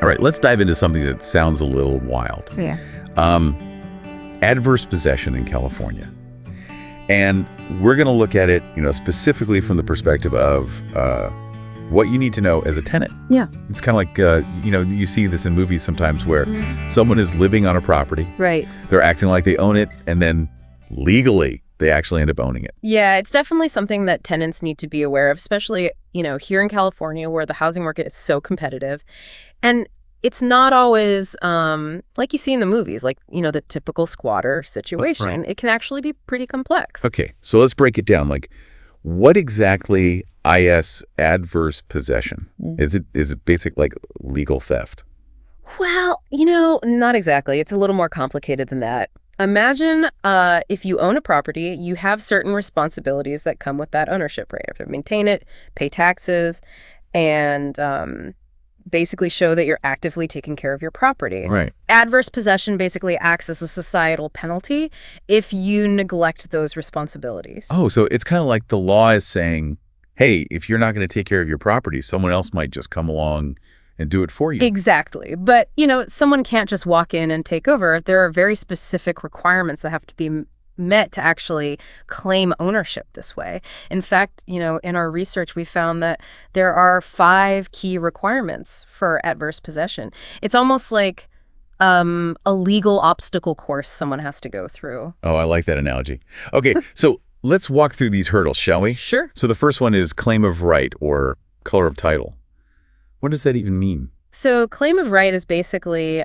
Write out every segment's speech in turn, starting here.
All right, let's dive into something that sounds a little wild. Yeah. Adverse possession in California. And we're going to look at it, specifically from the perspective of what you need to know as a tenant. Yeah. It's kind of like, you see this in movies sometimes where someone is living on a property. Right. They're acting like they own it, and then legally they actually end up owning it. Yeah, it's definitely something that tenants need to be aware of, especially, here in California where the housing market is so competitive. And it's not always like you see in the movies, like, the typical squatter situation. Right. It can actually be pretty complex. Okay, so let's break it down. Like, what exactly is adverse possession? Is it basic, like, legal theft? Well, not exactly. It's a little more complicated than that. Imagine if you own a property, you have certain responsibilities that come with that ownership, right? You have to maintain it, pay taxes, and basically show that you're actively taking care of your property. Right. Adverse possession basically acts as a societal penalty if you neglect those responsibilities. Oh, so it's kind of like the law is saying, hey, if you're not going to take care of your property, someone else might just come along and do it for you. Exactly. But, someone can't just walk in and take over. There are very specific requirements that have to be met to actually claim ownership this way. In fact, in our research, we found that there are 5 key requirements for adverse possession. It's almost like a legal obstacle course someone has to go through. Oh, I like that analogy. Okay, so let's walk through these hurdles, shall we? Sure. So the first one is claim of right or color of title. What does that even mean? So claim of right is basically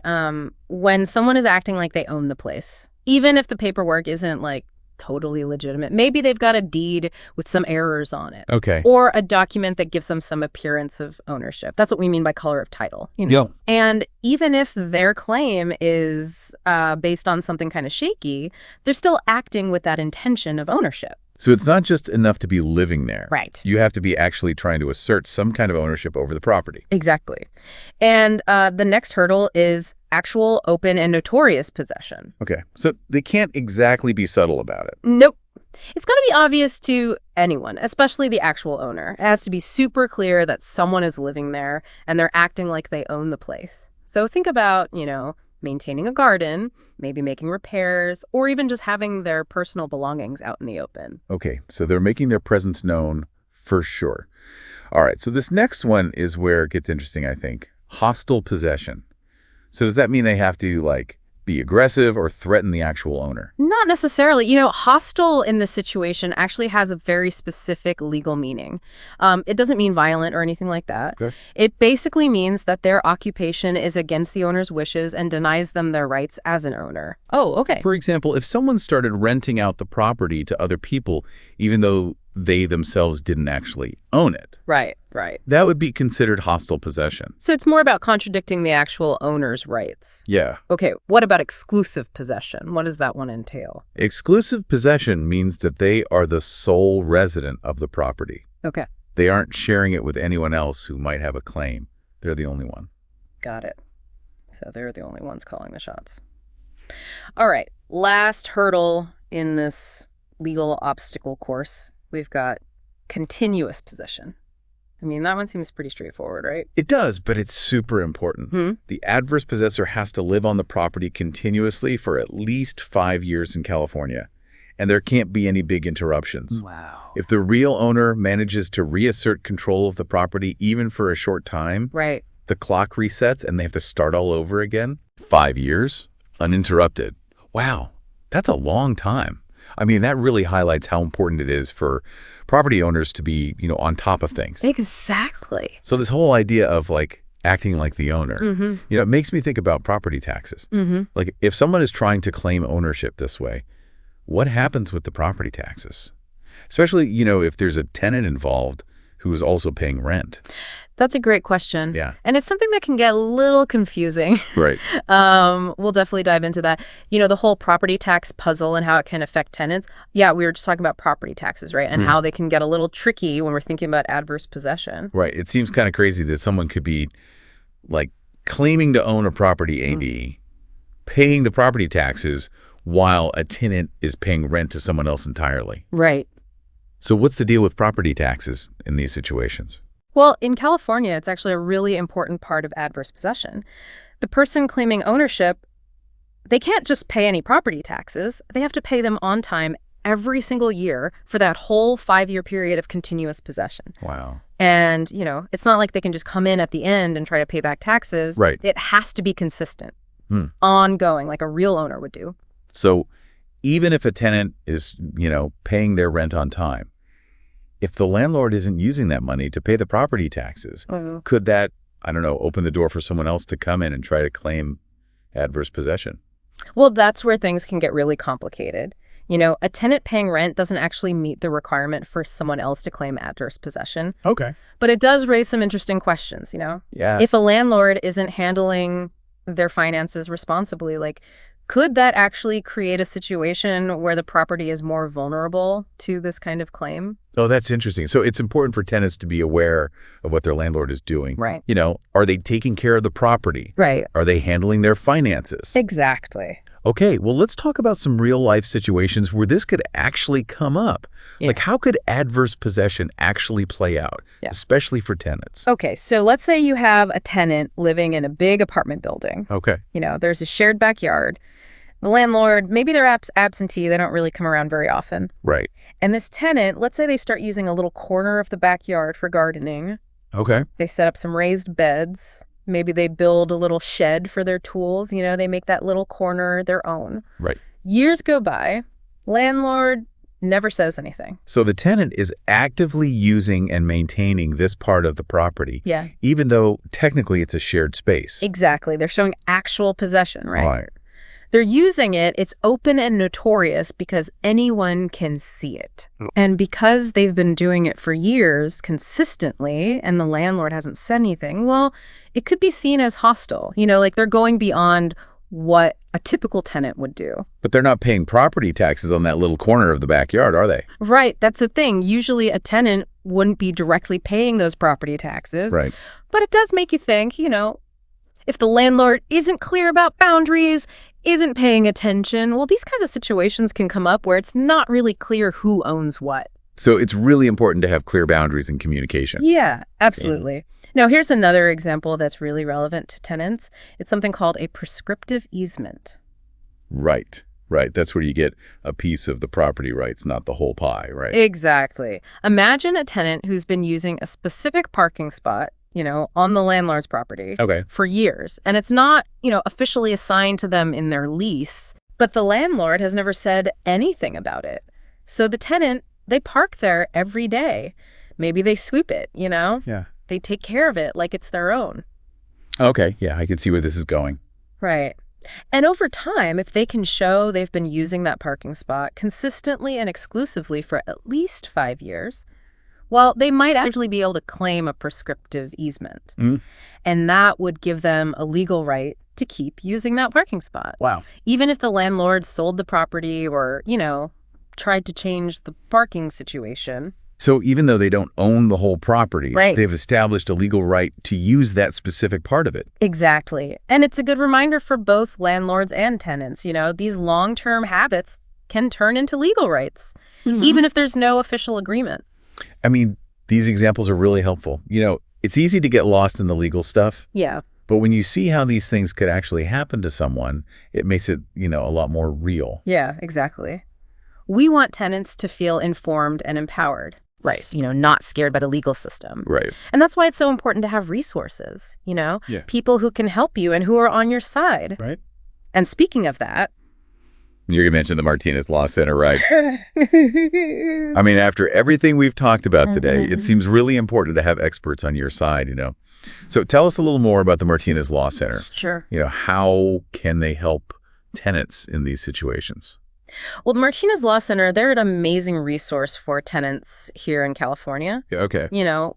when someone is acting like they own the place. Even if the paperwork isn't, like, totally legitimate. Maybe they've got a deed with some errors on it. Okay. Or a document that gives them some appearance of ownership. That's what we mean by color of title. Yep. And even if their claim is based on something kind of shaky, they're still acting with that intention of ownership. So it's not just enough to be living there. Right. You have to be actually trying to assert some kind of ownership over the property. Exactly. And the next hurdle is actual, open, and notorious possession. Okay. So they can't exactly be subtle about it. Nope. It's got to be obvious to anyone, especially the actual owner. It has to be super clear that someone is living there and they're acting like they own the place. So think about, maintaining a garden, maybe making repairs, or even just having their personal belongings out in the open. Okay. So they're making their presence known for sure. All right. So this next one is where it gets interesting, I think. Hostile possession. So does that mean they have to, like, be aggressive or threaten the actual owner? Not necessarily. Hostile in this situation actually has a very specific legal meaning. It doesn't mean violent or anything like that. Okay. It basically means that their occupation is against the owner's wishes and denies them their rights as an owner. Oh, okay. For example, if someone started renting out the property to other people, even though they themselves didn't actually own it. Right. That would be considered hostile possession. So it's more about contradicting the actual owner's rights. Yeah. Okay, what about exclusive possession? What does that one entail? Exclusive possession means that they are the sole resident of the property. Okay. They aren't sharing it with anyone else who might have a claim. They're the only one. Got it. So they're the only ones calling the shots. All right, last hurdle in this legal obstacle course. We've got continuous possession. I mean, that one seems pretty straightforward, right? It does, but it's super important. The adverse possessor has to live on the property continuously for at least 5 years in California, and there can't be any big interruptions. Wow. If the real owner manages to reassert control of the property even for a short time, Right. the clock resets and they have to start all over again. 5 years, uninterrupted. Wow, that's a long time. I mean, that really highlights how important it is for property owners to be, on top of things. Exactly. So this whole idea of, like, acting like the owner, it makes me think about property taxes. Like, if someone is trying to claim ownership this way, what happens with the property taxes? Especially, if there's a tenant involved who is also paying rent. That's a great question. Yeah. And it's something that can get a little confusing. Right. We'll definitely dive into that. The whole property tax puzzle and how it can affect tenants. Yeah, we were just talking about property taxes, right? And how they can get a little tricky when we're thinking about adverse possession. Right. It seems kind of crazy that someone could be, like, claiming to own a property AD, paying the property taxes while a tenant is paying rent to someone else entirely. Right. So what's the deal with property taxes in these situations? Well, in California, it's actually a really important part of adverse possession. The person claiming ownership, they can't just pay any property taxes. They have to pay them on time every single year for that whole 5-year period of continuous possession. Wow. And, it's not like they can just come in at the end and try to pay back taxes. Right. It has to be consistent, ongoing, like a real owner would do. So even if a tenant is, paying their rent on time, if the landlord isn't using that money to pay the property taxes, could that, I don't know, open the door for someone else to come in and try to claim adverse possession? Well, that's where things can get really complicated. A tenant paying rent doesn't actually meet the requirement for someone else to claim adverse possession. Okay. But it does raise some interesting questions, Yeah. If a landlord isn't handling their finances responsibly, could that actually create a situation where the property is more vulnerable to this kind of claim? Oh, that's interesting. So it's important for tenants to be aware of what their landlord is doing. Right. Are they taking care of the property? Right. Are they handling their finances? Exactly. Okay, well, let's talk about some real-life situations where this could actually come up. Yeah. How could adverse possession actually play out, especially for tenants? Okay, so let's say you have a tenant living in a big apartment building. Okay. There's a shared backyard. The landlord, maybe they're absentee. They don't really come around very often. Right. And this tenant, let's say they start using a little corner of the backyard for gardening. Okay. They set up some raised beds. Maybe they build a little shed for their tools. They make that little corner their own. Right. Years go by. Landlord never says anything. So the tenant is actively using and maintaining this part of the property, Yeah. even though technically it's a shared space. Exactly. They're showing actual possession, right? Right. They're using it. It's open and notorious because anyone can see it. And because they've been doing it for years consistently and the landlord hasn't said anything, well, it could be seen as hostile. They're going beyond what a typical tenant would do. But they're not paying property taxes on that little corner of the backyard, are they? Right. That's the thing. Usually a tenant wouldn't be directly paying those property taxes. Right. But it does make you think, if the landlord isn't clear about boundaries, isn't paying attention, well, these kinds of situations can come up where it's not really clear who owns what. So it's really important to have clear boundaries in communication. Yeah, absolutely. Now, here's another example that's really relevant to tenants. It's something called a prescriptive easement. Right. Right. That's where you get a piece of the property rights, not the whole pie, right? Exactly. Imagine a tenant who's been using a specific parking spot, on the landlord's property for years. And it's not, officially assigned to them in their lease, but the landlord has never said anything about it. So the tenant, they park there every day. Maybe they sweep it, Yeah. They take care of it like it's their own. Okay. Yeah, I can see where this is going. Right. And over time, if they can show they've been using that parking spot consistently and exclusively for at least 5 years, well, they might actually be able to claim a prescriptive easement. And that would give them a legal right to keep using that parking spot. Wow. Even if the landlord sold the property or, tried to change the parking situation. So even though they don't own the whole property, Right. they've established a legal right to use that specific part of it. Exactly. And it's a good reminder for both landlords and tenants. These long-term habits can turn into legal rights, even if there's no official agreement. I mean, these examples are really helpful. It's easy to get lost in the legal stuff. Yeah. But when you see how these things could actually happen to someone, it makes it, a lot more real. Yeah, exactly. We want tenants to feel informed and empowered. Right. Not scared by the legal system. Right. And that's why it's so important to have resources, people who can help you and who are on your side. Right. And speaking of that, You're going to mention the Martinez Law Center, right? I mean, after everything we've talked about today, it seems really important to have experts on your side, So tell us a little more about the Martinez Law Center. Sure. How can they help tenants in these situations? Well, the Martinez Law Center, they're an amazing resource for tenants here in California. Yeah, okay.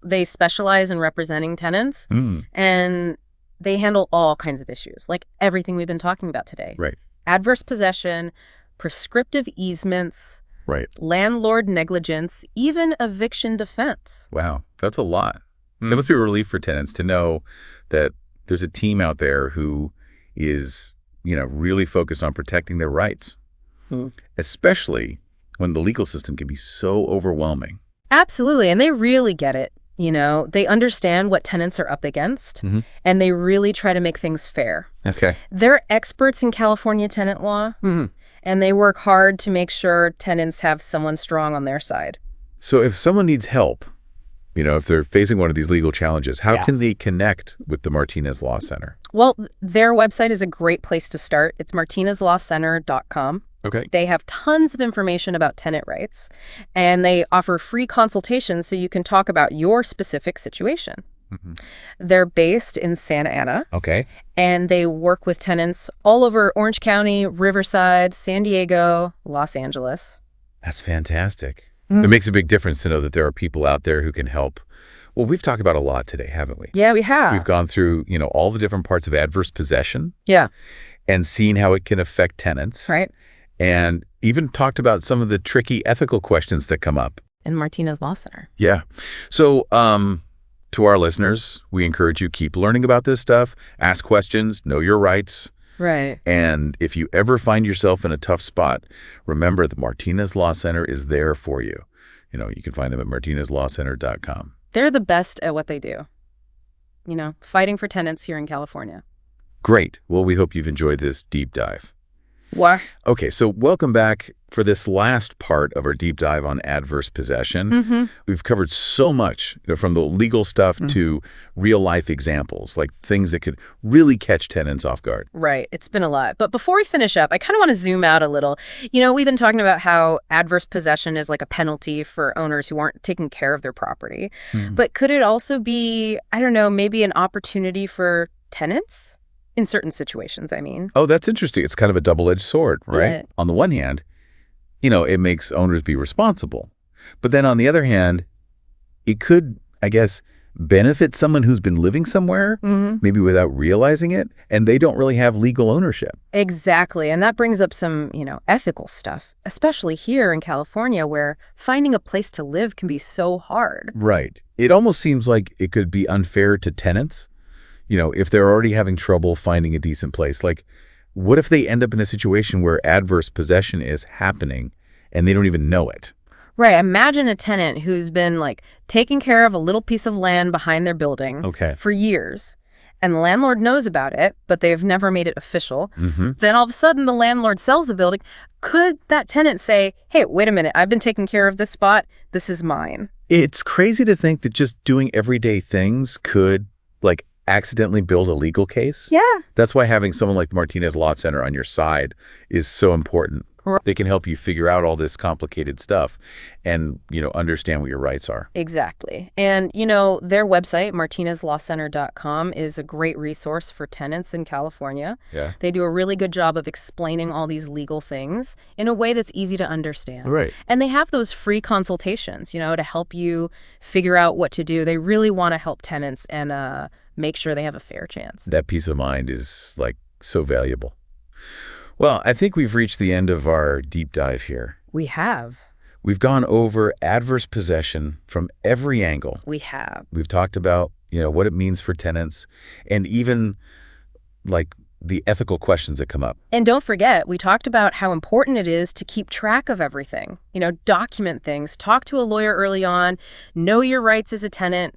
They specialize in representing tenants, and they handle all kinds of issues, like everything we've been talking about today. Right. Adverse possession, prescriptive easements, Right. landlord negligence, even eviction defense. Wow, that's a lot. It must be a relief for tenants to know that there's a team out there who is, really focused on protecting their rights, especially when the legal system can be so overwhelming. Absolutely, and they really get it. They understand what tenants are up against, and they really try to make things fair. Okay. They're experts in California tenant law, and they work hard to make sure tenants have someone strong on their side. So if someone needs help, if they're facing one of these legal challenges, how can they connect with the Martinez Law Center? Well, their website is a great place to start. It's martinezlawcenter.com. Okay. They have tons of information about tenant rights, and they offer free consultations so you can talk about your specific situation. They're based in Santa Ana. Okay. And they work with tenants all over Orange County, Riverside, San Diego, Los Angeles. That's fantastic. It makes a big difference to know that there are people out there who can help. Well, we've talked about a lot today, haven't we? Yeah, we have. We've gone through, all the different parts of adverse possession. Yeah. And seen how it can affect tenants. Right. And even talked about some of the tricky ethical questions that come up. In Martinez Law Center. Yeah. So, to our listeners, we encourage you keep learning about this stuff, ask questions, know your rights. Right. And if you ever find yourself in a tough spot, remember the Martinez Law Center is there for you. You can find them at martinezlawcenter.com. They're the best at what they do. Fighting for tenants here in California. Great. Well, we hope you've enjoyed this deep dive. What? Okay, so welcome back for this last part of our deep dive on adverse possession. We've covered so much, from the legal stuff to real-life examples, like things that could really catch tenants off guard. Right. It's been a lot. But before we finish up, I kind of want to zoom out a little. We've been talking about how adverse possession is like a penalty for owners who aren't taking care of their property. But could it also be, I don't know, maybe an opportunity for tenants? In certain situations, I mean. Oh, that's interesting. It's kind of a double-edged sword, right? Yeah. On the one hand, it makes owners be responsible. But then on the other hand, it could, I guess, benefit someone who's been living somewhere, maybe without realizing it, and they don't really have legal ownership. Exactly. And that brings up some, ethical stuff, especially here in California, where finding a place to live can be so hard. Right. It almost seems like it could be unfair to tenants. If they're already having trouble finding a decent place, like what if they end up in a situation where adverse possession is happening and they don't even know it? Right. Imagine a tenant who's been taking care of a little piece of land behind their building for years, and the landlord knows about it, but they've never made it official. Then all of a sudden the landlord sells the building. Could that tenant say, hey, wait a minute, I've been taking care of this spot. This is mine. It's crazy to think that just doing everyday things could accidentally build a legal case. Yeah. That's why having someone like the Martinez Law Center on your side is so important. They can help you figure out all this complicated stuff and, understand what your rights are. Exactly. And, their website, martinezlawcenter.com, is a great resource for tenants in California. Yeah. They do a really good job of explaining all these legal things in a way that's easy to understand. Right. And they have those free consultations, to help you figure out what to do. They really want to help tenants and make sure they have a fair chance. That peace of mind is so valuable. Well, I think we've reached the end of our deep dive here. We have. We've gone over adverse possession from every angle. We have. We've talked about, what it means for tenants and even the ethical questions that come up. And don't forget, we talked about how important it is to keep track of everything. Document things, talk to a lawyer early on, know your rights as a tenant.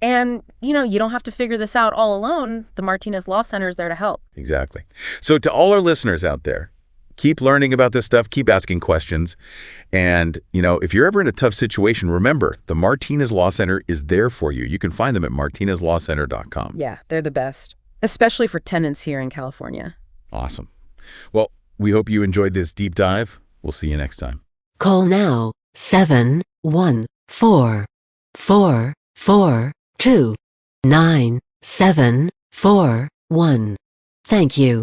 And, you don't have to figure this out all alone. The Martinez Law Center is there to help. Exactly. So to all our listeners out there, keep learning about this stuff, keep asking questions. And, if you're ever in a tough situation, remember, the Martinez Law Center is there for you. You can find them at martinezlawcenter.com. Yeah, they're the best, especially for tenants here in California. Awesome. Well, we hope you enjoyed this deep dive. We'll see you next time. Call now, 714-444-2971. Thank you.